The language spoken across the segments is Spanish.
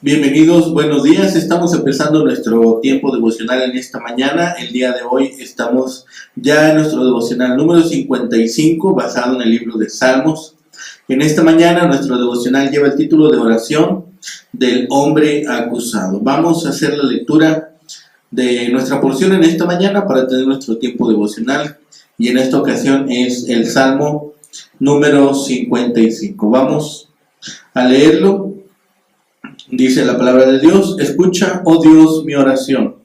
Bienvenidos, buenos días. Estamos empezando nuestro tiempo devocional en esta mañana. El día de hoy estamos ya en nuestro devocional número 55, basado en el libro de Salmos. En esta mañana nuestro devocional lleva el título de oración del hombre acusado. Vamos a hacer la lectura de nuestra porción en esta mañana para tener nuestro tiempo devocional. Y en esta ocasión es el Salmo número 55. Vamos a leerlo. Dice la palabra de Dios: escucha, oh Dios, mi oración,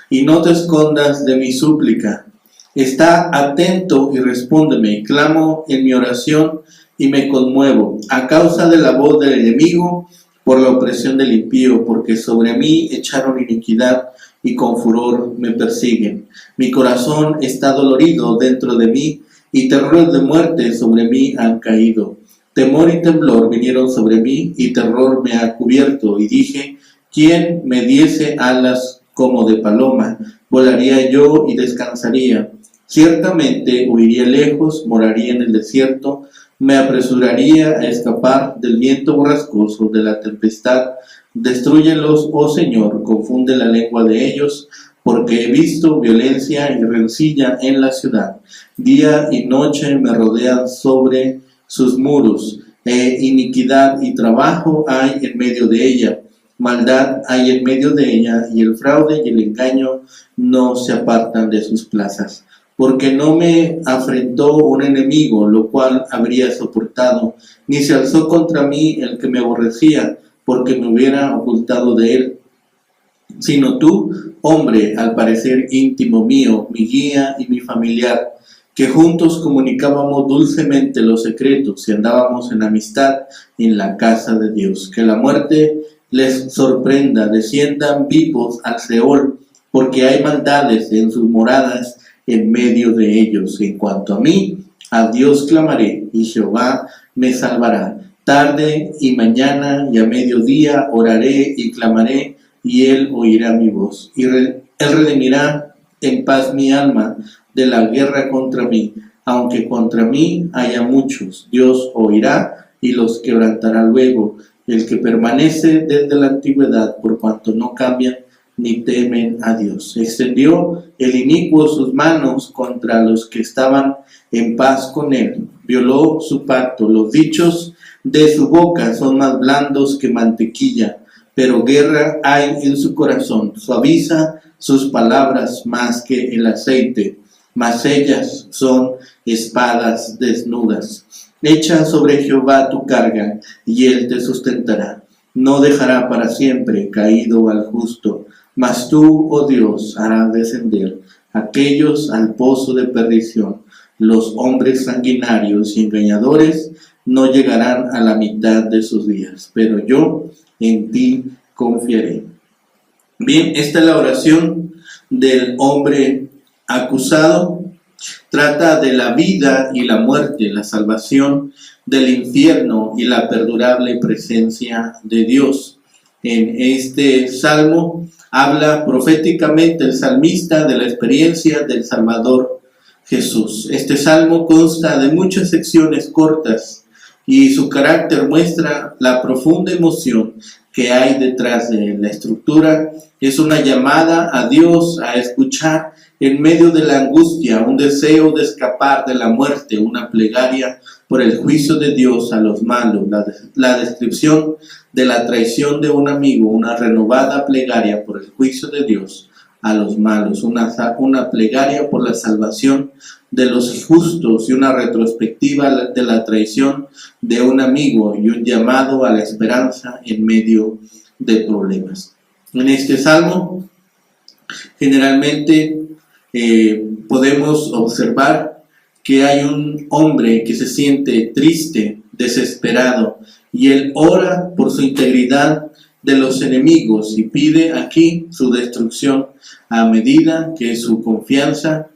y no te escondas de mi súplica. Está atento y respóndeme. Clamo en mi oración y me conmuevo, a causa de la voz del enemigo, por la opresión del impío, porque sobre mí echaron iniquidad y con furor me persiguen. Mi corazón está dolorido dentro de mí, y terrores de muerte sobre mí han caído. Temor y temblor vinieron sobre mí, y terror me ha cubierto, y dije: ¿quién me diese alas como de paloma? Volaría yo y descansaría. Ciertamente huiría lejos, moraría en el desierto, me apresuraría a escapar del viento borrascoso, de la tempestad. Destrúyelos, oh Señor, confunde la lengua de ellos, porque he visto violencia y rencilla en la ciudad. Día y noche me rodean sobre sus muros, iniquidad y trabajo hay en medio de ella, maldad hay en medio de ella, y el fraude y el engaño no se apartan de sus plazas. Porque no me afrentó un enemigo, lo cual habría soportado, ni se alzó contra mí el que me aborrecía, porque me hubiera ocultado de él. Sino tú, hombre, al parecer íntimo mío, mi guía y mi familiar, que juntos comunicábamos dulcemente los secretos y andábamos en amistad en la casa de Dios. Que la muerte les sorprenda, desciendan vivos al Seol, porque hay maldades en sus moradas en medio de ellos. En cuanto a mí, a Dios clamaré, y Jehová me salvará. Tarde y mañana y a mediodía oraré y clamaré, y él oirá mi voz. Él redimirá en paz mi alma de la guerra contra mí. Aunque contra mí haya muchos, Dios oirá y los quebrantará luego. El que permanece desde la antigüedad, por cuanto no cambian ni temen a Dios. Extendió el inicuo sus manos contra los que estaban en paz con él. Violó su pacto. Los dichos de su boca son más blandos que mantequilla, pero guerra hay en su corazón. Suaviza sus palabras más que el aceite, mas ellas son espadas desnudas. Echa sobre Jehová tu carga, y él te sustentará. No dejará para siempre caído al justo, mas tú, oh Dios, harás descender aquellos al pozo de perdición. Los hombres sanguinarios y engañadores no llegarán a la mitad de sus días, pero yo en ti confiaré. Bien, esta es la oración del hombre acusado. Trata de la vida y la muerte, la salvación del infierno y la perdurable presencia de Dios. En este salmo habla proféticamente el salmista de la experiencia del Salvador Jesús. Este salmo consta de muchas secciones cortas y su carácter muestra la profunda emoción que hay detrás de la estructura. Es una llamada a Dios a escuchar en medio de la angustia, un deseo de escapar de la muerte, una plegaria por el juicio de Dios a los malos, la descripción de la traición de un amigo, una renovada plegaria por el juicio de Dios a los malos, una plegaria por la salvación de los justos y una retrospectiva de la traición de un amigo y un llamado a la esperanza en medio de problemas. En este salmo, generalmente podemos observar que hay un hombre que se siente triste, desesperado, y él ora por su integridad de los enemigos y pide aquí su destrucción a medida que su confianza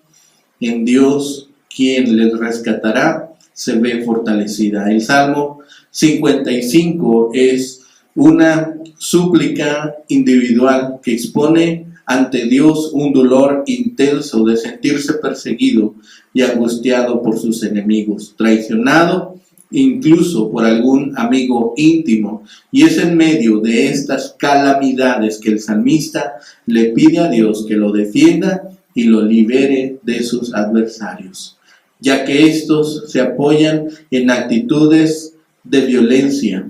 en Dios, quien les rescatará, se ve fortalecida. El Salmo 55 es una súplica individual que expone ante Dios un dolor intenso de sentirse perseguido y angustiado por sus enemigos, traicionado incluso por algún amigo íntimo, y es en medio de estas calamidades que el salmista le pide a Dios que lo defienda y lo libere de sus adversarios, ya que estos se apoyan en actitudes de violencia,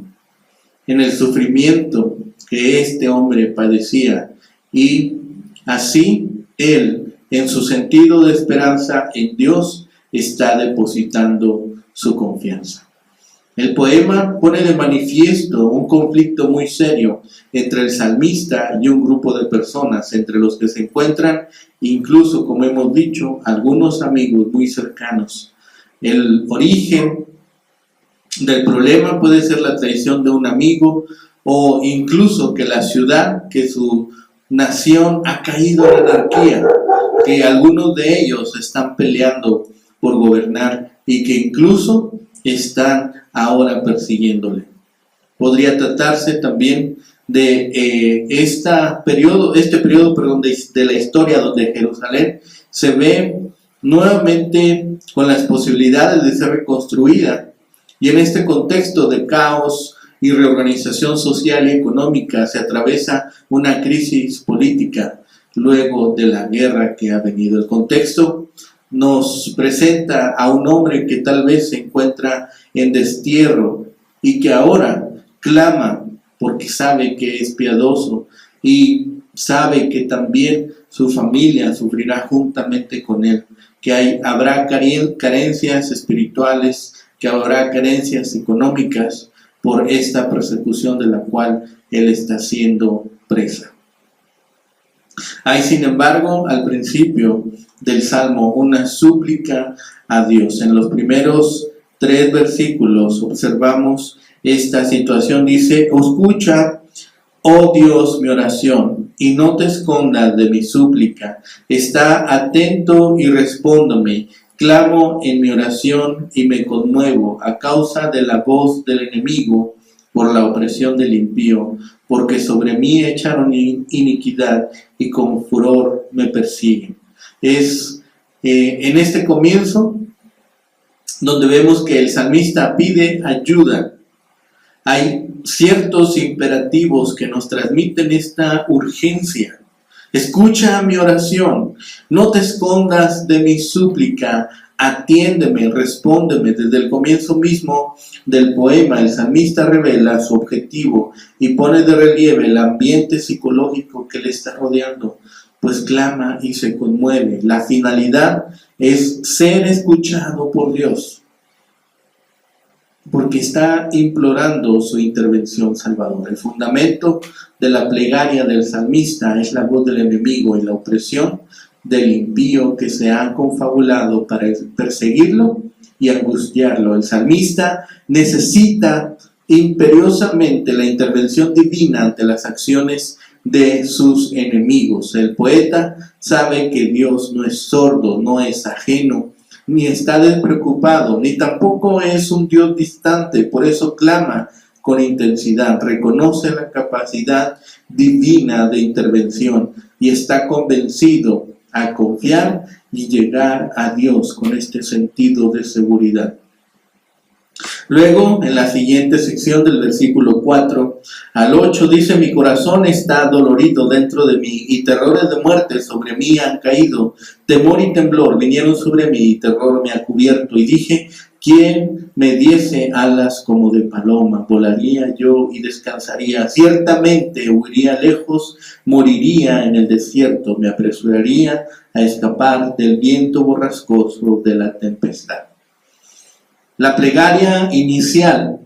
en el sufrimiento que este hombre padecía, y así él, en su sentido de esperanza en Dios, está depositando su confianza. El poema pone de manifiesto un conflicto muy serio entre el salmista y un grupo de personas, entre los que se encuentran incluso, como hemos dicho, algunos amigos muy cercanos. El origen del problema puede ser la traición de un amigo, o incluso que la ciudad, que su nación ha caído en anarquía, que algunos de ellos están peleando por gobernar y que incluso están ahora persiguiéndole. Podría tratarse también de este periodo de la historia donde Jerusalén se ve nuevamente con las posibilidades de ser reconstruida, y en este contexto de caos y reorganización social y económica se atraviesa una crisis política luego de la guerra que ha venido. El contexto nos presenta a un hombre que tal vez se encuentra en destierro y que ahora clama porque sabe que es piadoso y sabe que también su familia sufrirá juntamente con él, que habrá carencias espirituales, que habrá carencias económicas por esta persecución de la cual él está siendo presa. Hay, sin embargo, al principio del Salmo una súplica a Dios. En los primeros 3 versículos observamos esta situación. Dice: escucha, oh Dios, mi oración, y no te escondas de mi súplica. Está atento y respóndeme. Clamo en mi oración y me conmuevo a causa de la voz del enemigo, por la opresión del impío, porque sobre mí echaron iniquidad y con furor me persiguen. Es en este comienzo donde vemos que el salmista pide ayuda. Hay ciertos imperativos que nos transmiten esta urgencia. Escucha mi oración, no te escondas de mi súplica, atiéndeme, respóndeme. Desde el comienzo mismo del poema, el salmista revela su objetivo y pone de relieve el ambiente psicológico que le está rodeando, pues clama y se conmueve. La finalidad es ser escuchado por Dios, porque está implorando su intervención salvadora. El fundamento de la plegaria del salmista es la voz del enemigo y la opresión del impío que se han confabulado para perseguirlo y angustiarlo. El salmista necesita imperiosamente la intervención divina ante las acciones de sus enemigos. El poeta sabe que Dios no es sordo, no es ajeno, ni está despreocupado, ni tampoco es un Dios distante. Por eso clama con intensidad, reconoce la capacidad divina de intervención y está convencido a confiar y llegar a Dios con este sentido de seguridad. Luego, en la siguiente sección del versículo 4 al 8, dice: mi corazón está dolorido dentro de mí, y terrores de muerte sobre mí han caído. Temor y temblor vinieron sobre mí, y terror me ha cubierto. Y dije: ¿quién me diese alas como de paloma? Volaría yo y descansaría. Ciertamente huiría lejos, moriría en el desierto. Me apresuraría a escapar del viento borrascoso de la tempestad. La plegaria inicial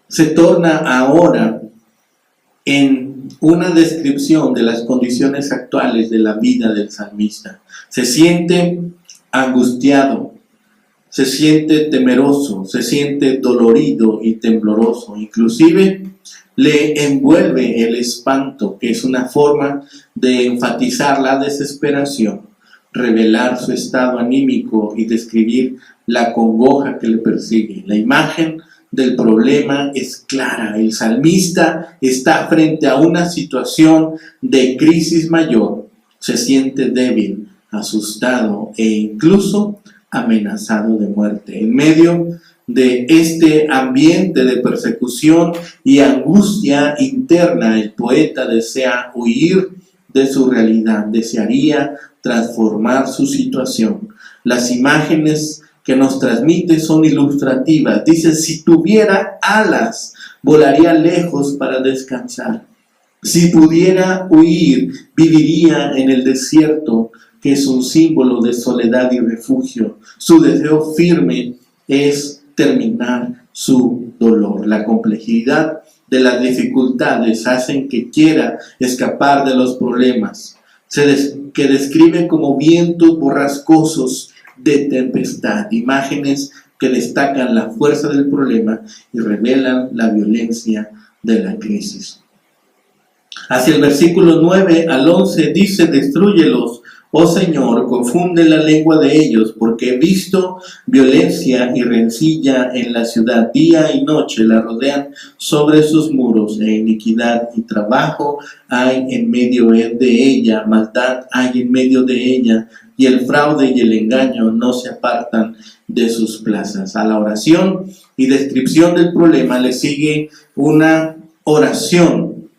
se torna ahora en una descripción de las condiciones actuales de la vida del salmista. Se siente angustiado, se siente temeroso, se siente dolorido y tembloroso. Inclusive le envuelve el espanto, que es una forma de enfatizar la desesperación, revelar su estado anímico y describir la congoja que le persigue. La imagen del problema es clara. El salmista está frente a una situación de crisis mayor. Se siente débil, asustado e incluso amenazado de muerte. En medio de este ambiente de persecución y angustia interna, el poeta desea huir de su realidad, desearía transformar su situación. Las imágenes que nos transmite son ilustrativas. Dice, si tuviera alas, volaría lejos para descansar. Si pudiera huir, viviría en el desierto, que es un símbolo de soledad y refugio. Su deseo firme es terminar su dolor. La complejidad de las dificultades hacen que quiera escapar de los problemas, que describen como vientos borrascosos de tempestad, imágenes que destacan la fuerza del problema y revelan la violencia de la crisis. Hacia el versículo 9 al 11 dice, destrúyelos, oh Señor, confunde la lengua de ellos, porque he visto violencia y rencilla en la ciudad, día y noche la rodean sobre sus muros, e iniquidad y trabajo hay en medio de ella, maldad hay en medio de ella, y el fraude y el engaño no se apartan de sus plazas. A la oración y descripción del problema le sigue una oración.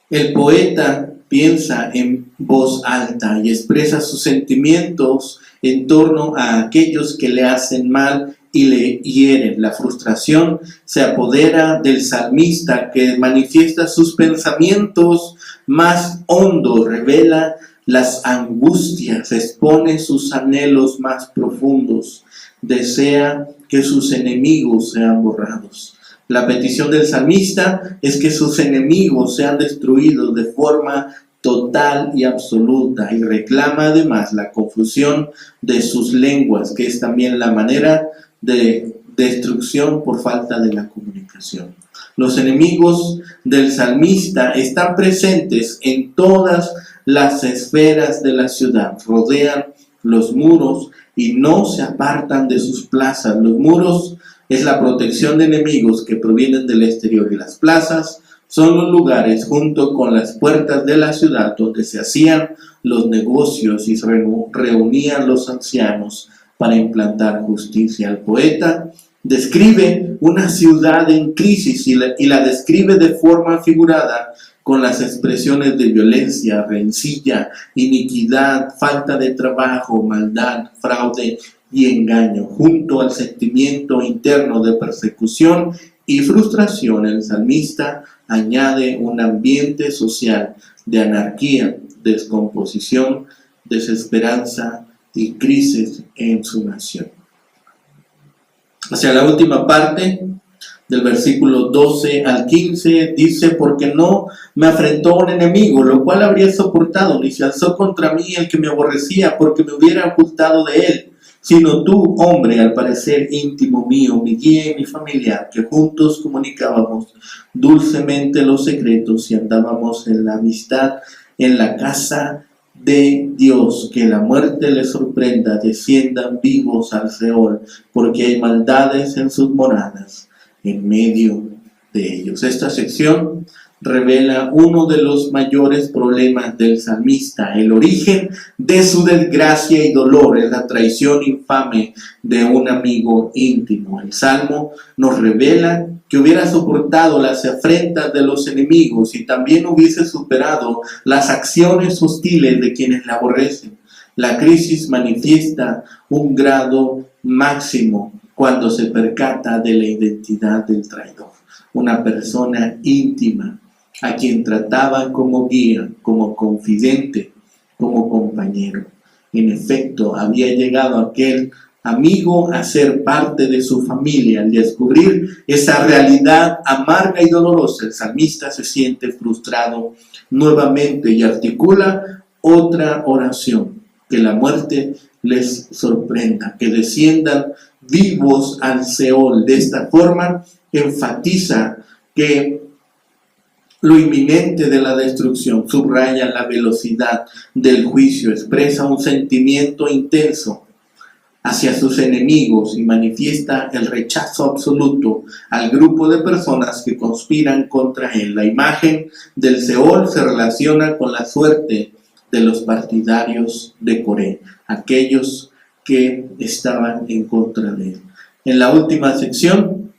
El poeta piensa en voz alta y expresa sus sentimientos en torno a aquellos que le hacen mal y le hieren. La frustración se apodera del salmista, que manifiesta sus pensamientos más hondos, revela las angustias, expone sus anhelos más profundos, desea que sus enemigos sean borrados. La petición del salmista es que sus enemigos sean destruidos de forma total y absoluta, y reclama además la confusión de sus lenguas, que es también la manera de destrucción por falta de la comunicación. Los enemigos del salmista están presentes en todas las esferas de la ciudad, rodean los muros y no se apartan de sus plazas. Los muros es la protección de enemigos que provienen del exterior, y las plazas son los lugares junto con las puertas de la ciudad donde se hacían los negocios y se reunían los ancianos para implantar justicia. El poeta describe una ciudad en crisis y la describe de forma figurada con las expresiones de violencia, rencilla, iniquidad, falta de trabajo, maldad, fraude y engaño. Junto al sentimiento interno de persecución y frustración, el salmista añade un ambiente social de anarquía, descomposición, desesperanza y crisis en su nación. Hacia la última parte del versículo 12 al 15 dice, porque no me afrentó un enemigo, lo cual habría soportado, ni se alzó contra mí el que me aborrecía, porque me hubiera ocultado de él, sino tú, hombre, al parecer íntimo mío, mi guía y mi familiar, que juntos comunicábamos dulcemente los secretos y andábamos en la amistad en la casa de Dios. Que la muerte les sorprenda, desciendan vivos al Seol, porque hay maldades en sus moradas, en medio de ellos. Esta sección revela uno de los mayores problemas del salmista. El origen de su desgracia y dolor es la traición infame de un amigo íntimo. El Salmo nos revela que hubiera soportado las afrentas de los enemigos y también hubiese superado las acciones hostiles de quienes le aborrecen. La crisis manifiesta un grado máximo cuando se percata de la identidad del traidor, una persona íntima a quien trataban como guía, como confidente, como compañero. En efecto, había llegado aquel amigo a ser parte de su familia. Al descubrir esa realidad amarga y dolorosa, el salmista se siente frustrado nuevamente y articula otra oración: que la muerte les sorprenda, que desciendan vivos al Seol. De esta forma enfatiza que lo inminente de la destrucción, subraya la velocidad del juicio, expresa un sentimiento intenso hacia sus enemigos y manifiesta el rechazo absoluto al grupo de personas que conspiran contra él. La imagen del Seol se relaciona con la suerte de los partidarios de Coré, aquellos que estaban en contra de él. En la última sección,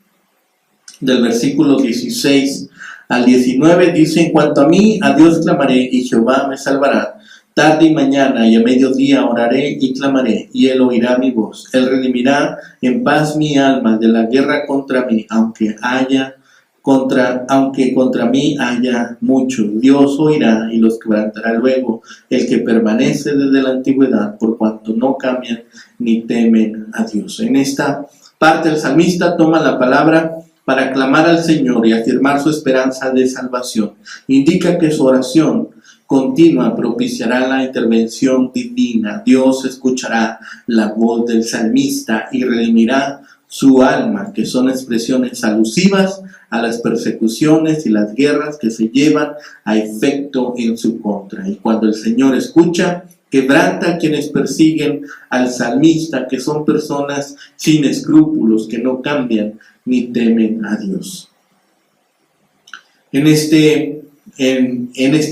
del versículo 16 al 19, dice: en cuanto a mí, a Dios clamaré y Jehová me salvará. Tarde y mañana y a mediodía oraré y clamaré, y él oirá mi voz. Él redimirá en paz mi alma de la guerra contra mí, aunque contra mí haya mucho. Dios oirá y los quebrantará luego, el que permanece desde la antigüedad, por cuanto no cambian ni temen a Dios. En esta parte el salmista toma la palabra para clamar al Señor y afirmar su esperanza de salvación. Indica que su oración continua propiciará la intervención divina. Dios escuchará la voz del salmista y redimirá su alma, que son expresiones alusivas a las persecuciones y las guerras que se llevan a efecto en su contra. Y cuando el Señor escucha, quebranta a quienes persiguen al salmista, que son personas sin escrúpulos, que no cambian ni temen a Dios. En este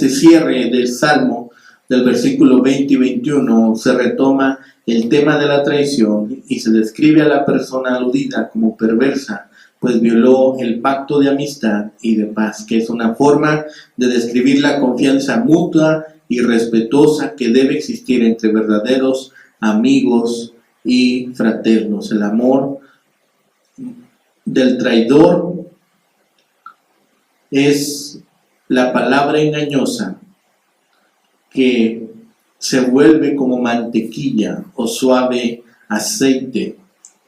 cierre del Salmo, del versículo 20 y 21, se retoma el tema de la traición y se describe a la persona aludida como perversa, pues violó el pacto de amistad y de paz, que es una forma de describir la confianza mutua y respetuosa que debe existir entre verdaderos amigos y fraternos. El amor del traidor es la palabra engañosa que se vuelve como mantequilla o suave aceite,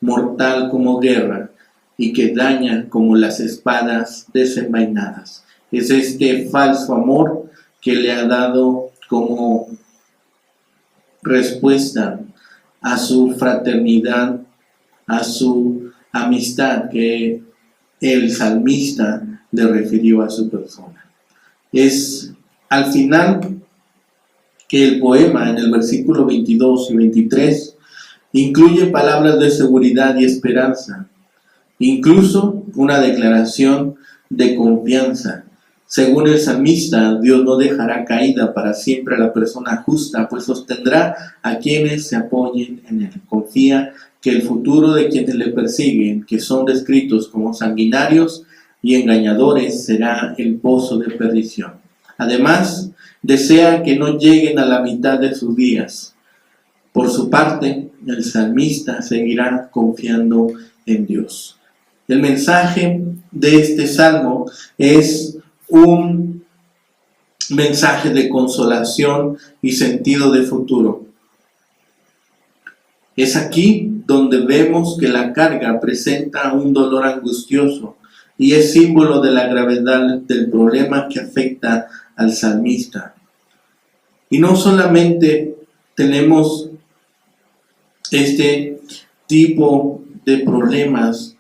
mortal como guerra y que daña como las espadas desenvainadas. Es este falso amor que le ha dado como respuesta a su fraternidad, a su amistad que el salmista le refirió a su persona. Es al final que el poema, en el versículo 22 y 23, incluye palabras de seguridad y esperanza, incluso una declaración de confianza. Según el salmista, Dios no dejará caída para siempre a la persona justa, pues sostendrá a quienes se apoyen en él. Confía que el futuro de quienes le persiguen, que son descritos como sanguinarios y engañadores, será el pozo de perdición. Además, desea que no lleguen a la mitad de sus días. Por su parte, el salmista seguirá confiando en Dios. El mensaje de este salmo es un mensaje de consolación y sentido de futuro. Es aquí donde vemos que la carga presenta un dolor angustioso y es símbolo de la gravedad del problema que afecta al salmista. Y no solamente tenemos este tipo de problemas,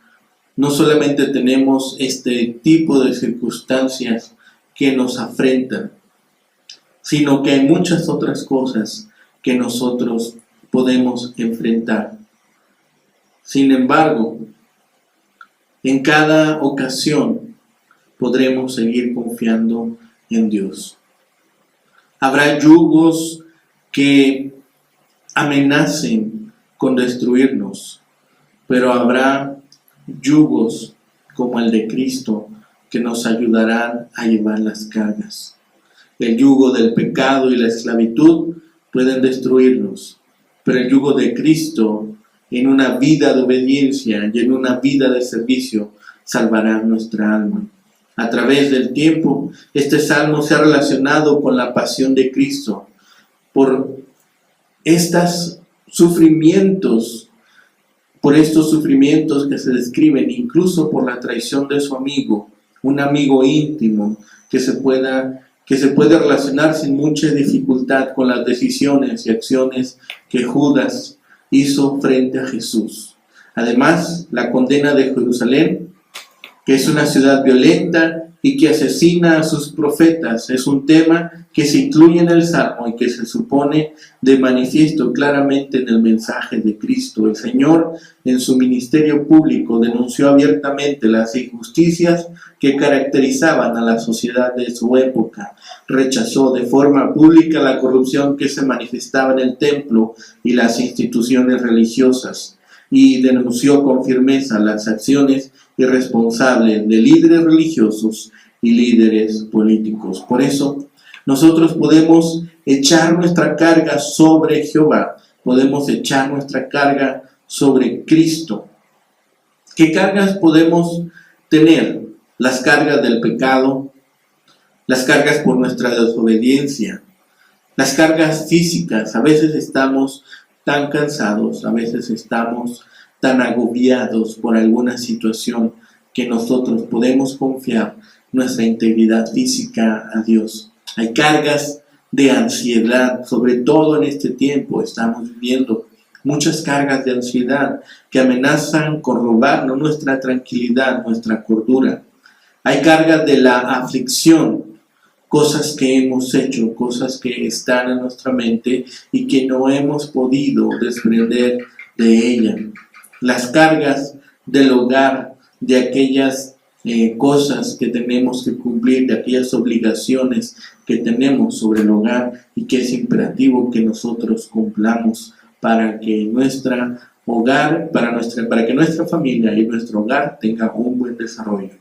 no solamente tenemos este tipo de circunstancias que nos afrentan, sino que hay muchas otras cosas que nosotros podemos enfrentar. Sin embargo, en cada ocasión podremos seguir confiando en Dios. Habrá yugos que amenacen con destruirnos, pero habrá yugos como el de Cristo que nos ayudarán a llevar las cargas. El yugo del pecado y la esclavitud pueden destruirnos, pero el yugo de Cristo en una vida de obediencia y en una vida de servicio salvará nuestra alma. A través del tiempo, este salmo se ha relacionado con la pasión de Cristo. Por estos sufrimientos que se describen, incluso por la traición de su amigo, un amigo íntimo que se puede relacionar sin mucha dificultad con las decisiones y acciones que Judas hizo frente a Jesús. Además, la condena de Jerusalén, que es una ciudad violenta y que asesina a sus profetas. Es un tema que se incluye en el Salmo y que se supone de manifiesto claramente en el mensaje de Cristo. El Señor, en su ministerio público, denunció abiertamente las injusticias que caracterizaban a la sociedad de su época. Rechazó de forma pública la corrupción que se manifestaba en el templo y las instituciones religiosas, y denunció con firmeza las acciones irresponsables de líderes religiosos y líderes políticos. Por eso, nosotros podemos echar nuestra carga sobre Jehová, podemos echar nuestra carga sobre Cristo. ¿Qué cargas podemos tener? Las cargas del pecado, las cargas por nuestra desobediencia, las cargas físicas. A veces estamos tan cansados, a veces estamos tan agobiados por alguna situación que nosotros podemos confiar nuestra integridad física a Dios. Hay cargas de ansiedad, sobre todo en este tiempo estamos viviendo muchas cargas de ansiedad que amenazan con robarnos nuestra tranquilidad, nuestra cordura. Hay cargas de la aflicción, cosas que hemos hecho, cosas que están en nuestra mente y que no hemos podido desprender de ella. Las cargas del hogar, de aquellas cosas que tenemos que cumplir, de aquellas obligaciones que tenemos sobre el hogar y que es imperativo que nosotros cumplamos para que nuestra familia y nuestro hogar tenga un buen desarrollo.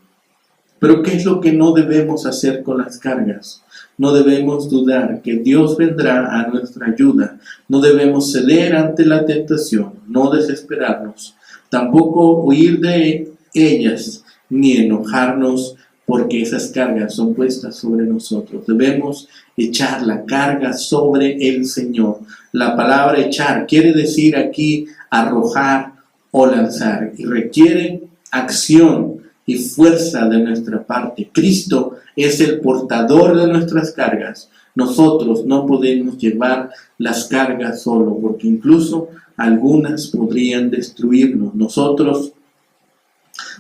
Pero ¿qué es lo que no debemos hacer con las cargas? No debemos dudar que Dios vendrá a nuestra ayuda. No debemos ceder ante la tentación, no desesperarnos. Tampoco huir de ellas, ni enojarnos porque esas cargas son puestas sobre nosotros. Debemos echar la carga sobre el Señor. La palabra echar quiere decir aquí arrojar o lanzar y requiere acción y fuerza de nuestra parte. Cristo es el portador de nuestras cargas. Nosotros no podemos llevar las cargas solo, porque incluso algunas podrían destruirnos. Nosotros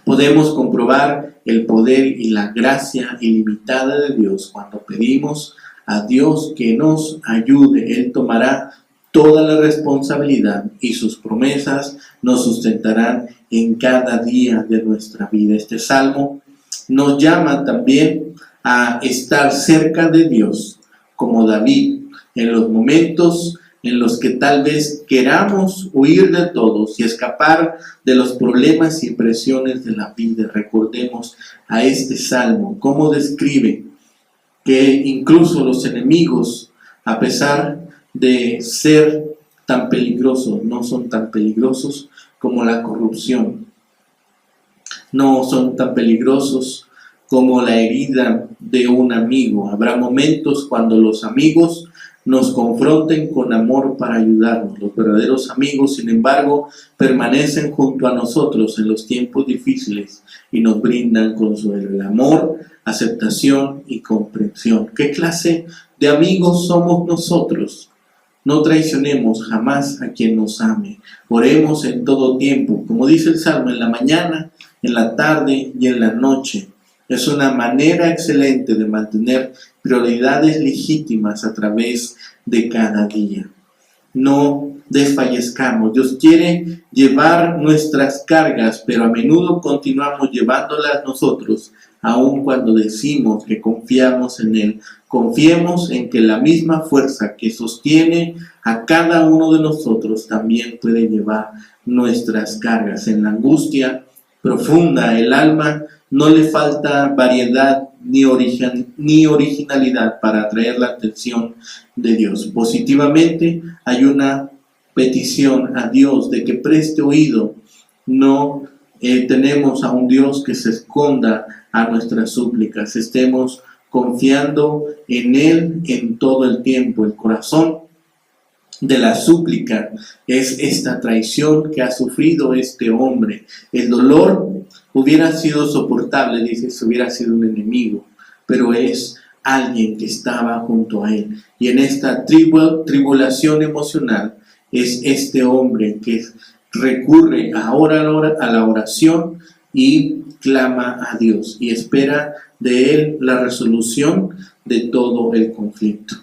podemos comprobar el poder y la gracia ilimitada de Dios cuando pedimos a Dios que nos ayude. Él tomará toda la responsabilidad y sus promesas nos sustentarán en cada día de nuestra vida. Este salmo nos llama también a estar cerca de Dios, como David, en los momentos en los que tal vez queramos huir de todos y escapar de los problemas y presiones de la vida. Recordemos a este salmo, cómo describe que incluso los enemigos, a pesar de ser tan peligrosos, no son tan peligrosos como la corrupción, no son tan peligrosos como la herida de un amigo. Habrá momentos cuando los amigos nos confronten con amor para ayudarnos. Los verdaderos amigos, sin embargo, permanecen junto a nosotros en los tiempos difíciles y nos brindan consuelo, el amor, aceptación y comprensión. ¿Qué clase de amigos somos nosotros? No traicionemos jamás a quien nos ame. Oremos en todo tiempo, como dice el Salmo, en la mañana, en la tarde y en la noche. Es una manera excelente de mantener prioridades legítimas a través de cada día. No desfallezcamos. Dios quiere llevar nuestras cargas, pero a menudo continuamos llevándolas nosotros, aun cuando decimos que confiamos en Él. Confiemos en que la misma fuerza que sostiene a cada uno de nosotros también puede llevar nuestras cargas. En la angustia profunda, el alma no le falta variedad ni originalidad para atraer la atención de Dios. Positivamente, hay una petición a Dios de que preste oído. No tenemos a un Dios que se esconda a nuestras súplicas. Estemos confiando en Él en todo el tiempo. El corazón de la súplica es esta traición que ha sufrido este hombre. El dolor hubiera sido soportable, dice, si hubiera sido un enemigo, pero es alguien que estaba junto a él. Y en esta tribulación emocional es este hombre que recurre ahora a la oración y clama a Dios y espera de Él la resolución de todo el conflicto.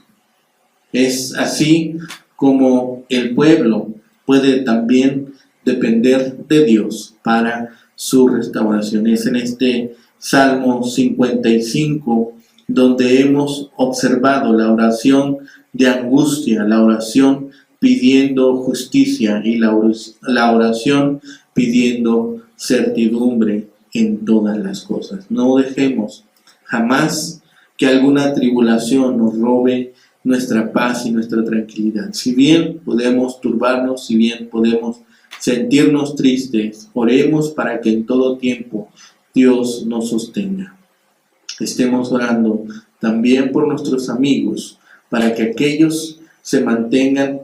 Es así como el pueblo puede también depender de Dios para su restauración. Es en este Salmo 55 donde hemos observado la oración de angustia, la oración pidiendo justicia y la oración pidiendo certidumbre en todas las cosas. No dejemos jamás que alguna tribulación nos robe nuestra paz y nuestra tranquilidad. Si bien podemos turbarnos, si bien podemos sentirnos tristes, oremos para que en todo tiempo Dios nos sostenga. Estemos orando también por nuestros amigos, para que aquellos se mantengan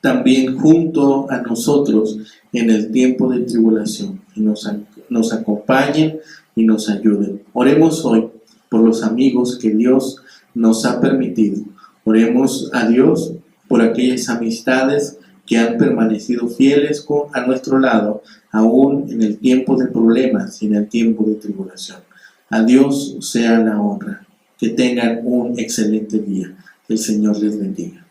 también junto a nosotros en el tiempo de tribulación y nos acompañen y nos ayuden. Oremos hoy por los amigos que Dios nos ha permitido. Oremos a Dios por aquellas amistades que han permanecido fieles a nuestro lado, aún en el tiempo de problemas y en el tiempo de tribulación. A Dios sea la honra. Que tengan un excelente día. El Señor les bendiga.